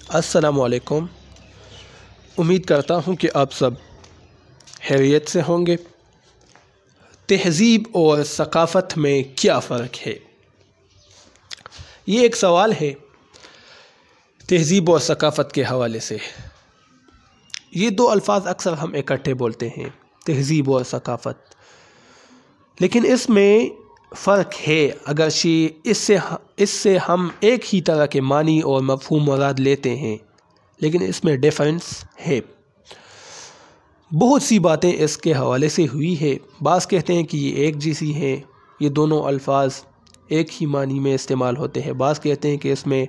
अस्सलामु अलैकुम। उम्मीद करता हूँ कि आप सब खैरियत से होंगे। तहज़ीब और सकाफ़त में क्या फ़र्क है, ये एक सवाल है तहज़ीब और सकाफ़त के हवाले से। ये दो अल्फाज अक्सर हम इकट्ठे बोलते हैं, तहज़ीब और सकाफ़त, लेकिन इसमें फ़र्क है। अगरचे इससे हम एक ही तरह के मानी और मफ़हूम मुराद लेते हैं, लेकिन इसमें डिफरेंस है। बहुत सी बातें इसके हवाले से हुई है। बाज़ कहते हैं कि ये एक जैसी हैं, ये दोनों अल्फाज एक ही मानी में इस्तेमाल होते हैं। बाज़ कहते हैं कि इसमें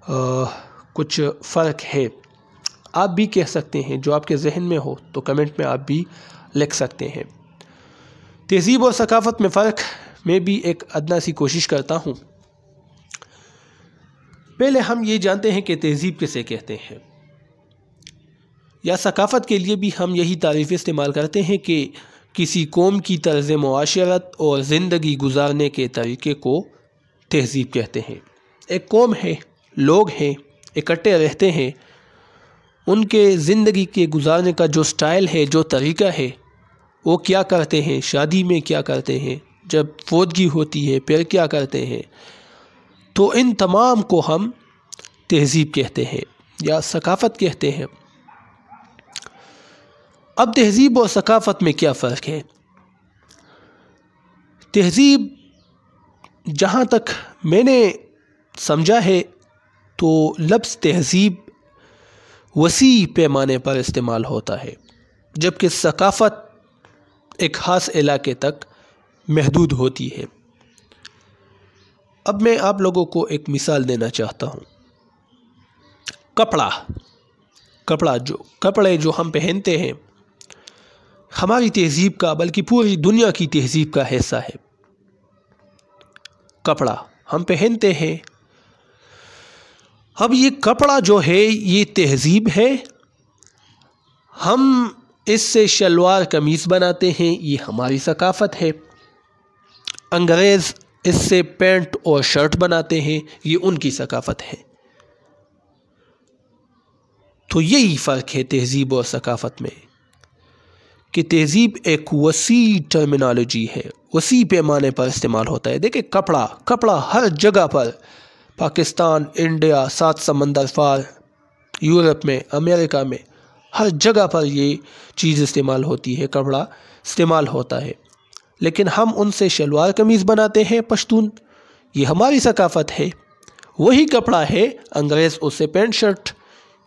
कुछ फ़र्क है। आप भी कह सकते हैं, जो आपके जहन में हो तो कमेंट में आप भी लिख सकते हैं। तहज़ीब और सकाफ़त में फ़र्क मैं भी एक अदना सी कोशिश करता हूँ। पहले हम ये जानते हैं कि तहज़ीब किसे कहते हैं, या सकाफ़त के लिए भी हम यही तारीफ़ इस्तेमाल करते हैं कि किसी कौम की तर्ज़ मुआशरत और ज़िंदगी गुजारने के तरीक़े को तहज़ीब कहते हैं। एक कौम है, लोग हैं, इकट्ठे रहते हैं, उनके ज़िंदगी के गुजारने का जो स्टाइल है, जो तरीक़ा है, वो क्या करते हैं, शादी में क्या करते हैं, जब फौतगी होती है फिर क्या करते हैं, तो इन तमाम को हम तहज़ीब कहते हैं या सकाफ़त कहते हैं। अब तहज़ीब और सकाफ़त में क्या फ़र्क है? तहज़ीब, जहाँ तक मैंने समझा है, तो लफ्ज़ तहज़ीब वसी पैमाने पर इस्तेमाल होता है, जबकि सकाफ़त एक ख़ास इलाके तक महदूद होती है। अब मैं आप लोगों को एक मिसाल देना चाहता हूँ। कपड़े जो हम पहनते हैं, हमारी तहज़ीब का, बल्कि पूरी दुनिया की तहज़ीब का हिस्सा है। कपड़ा हम पहनते हैं। अब ये कपड़ा जो है, ये तहज़ीब है। हम इससे शलवार कमीज़ बनाते हैं, ये हमारी सकाफ़त है। अंग्रेज़ इससे पैंट और शर्ट बनाते हैं, ये उनकी सकाफ़त है। तो यही फ़र्क है तहज़ीब और सकाफ़त में, कि तहज़ीब एक वसी टर्मिनोलॉजी है, वसी पैमाने पर इस्तेमाल होता है। देखिए, कपड़ा हर जगह पर, पाकिस्तान, इंडिया, 7 समंदर पार, यूरोप में, अमेरिका में, हर जगह पर ये चीज़ इस्तेमाल होती है, कपड़ा इस्तेमाल होता है। लेकिन हम उनसे शलवार कमीज़ बनाते हैं, पश्तून, ये हमारी सकाफ़त है। वही कपड़ा है, अंग्रेज़ उससे पैंट शर्ट,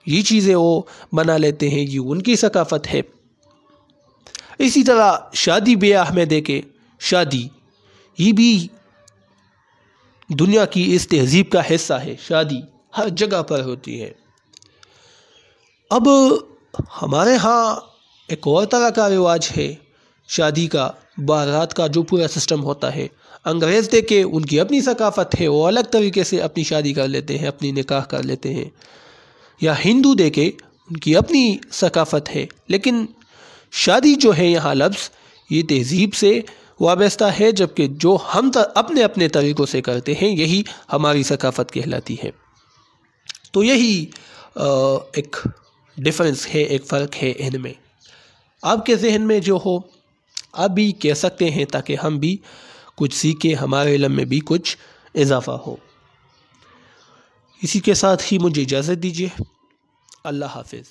ये चीज़ें वो बना लेते हैं, ये उनकी सकाफ़त है। इसी तरह शादी ब्याह में देखें, शादी ये भी दुनिया की इस तहज़ीब का हिस्सा है। शादी हर जगह पर होती है। अब हमारे यहाँ एक और तरह का रिवाज है शादी का, बारात का जो पूरा सिस्टम होता है। अंग्रेज़ देखे, उनकी अपनी सकाफ़त है, वो अलग तरीके से अपनी शादी कर लेते हैं, अपनी निकाह कर लेते हैं। या हिंदू देखे, उनकी अपनी सकाफ़त है। लेकिन शादी जो है यहाँ लफ्ज़, ये तहज़ीब से वाबस्ता है, जबकि जो हम अपने अपने तरीक़ों से करते हैं, यही हमारी सकाफ़त कहलाती है। तो यही एक डिफरेंस है, एक फ़र्क है इनमें। आपके जहन में जो हो आप भी कह सकते हैं, ताकि हम भी कुछ सीखें, हमारे इल्म में भी कुछ इजाफ़ा हो। इसी के साथ ही मुझे इजाज़त दीजिए। अल्लाह हाफ़िज़।